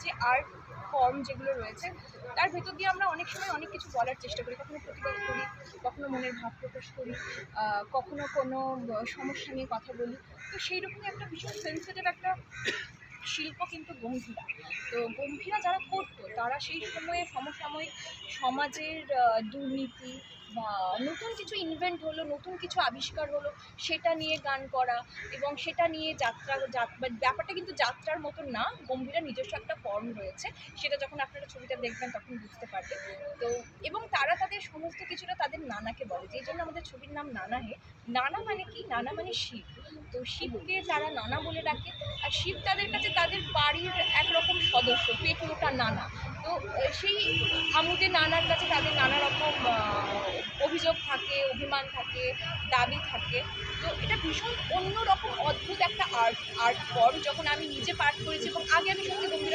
যে art form যেগুলো রয়েছে তার ভেতর দিয়ে আমরা অনেক সময় অনেক কিছু বলার চেষ্টা করি, কখনো প্রতিবাদ করি, কখনো মনের ভাব প্রকাশ করি, কখনো কোনো সমস্যা নিয়ে কথা বলি। তো সেই রকমই একটা ভীষণ সেন্সিটিভ একটা শিল্প কিন্তু গম্ভীরা। তো গম্ভীরা যারা করতো তারা সেই সময়ে সমসাময়িক সমাজের দুর্নীতি বা নতুন কিছু ইনভেন্ট হলো, নতুন কিছু আবিষ্কার হলো, সেটা নিয়ে গান করা এবং সেটা নিয়ে ব্যাপারটা কিন্তু যাত্রার মতন না, গম্ভীরা নিজস্ব একটা ফর্ম রয়েছে, সেটা যখন আপনারা ছবিটা দেখবেন তখন বুঝতে পারবেন। তো এবং তারা তাদের সমস্ত কিছুটা তাদের নানাকে বলে, যেই জন্য আমাদের ছবির নাম নানা হে। নানা মানে কি? নানা মানে শিব। তো শিবকে যারা নানা বলে ডাকে, আর শিব তাদের কাছে তাদের বাড়ির একরকম সদস্য, পেট মোটা নানা। তো সেই আমুদে নানার কাছে তাদের নানা রকম অভিযোগ থাকে, অভিমান থাকে, দাবি থাকে। তো এটা ভীষণ অন্যরকম অদ্ভুত একটা আর্ট ফর্ম। যখন আমি নিজে পাঠ করেছি এবং আগে আমি সত্যি গম্ভীরা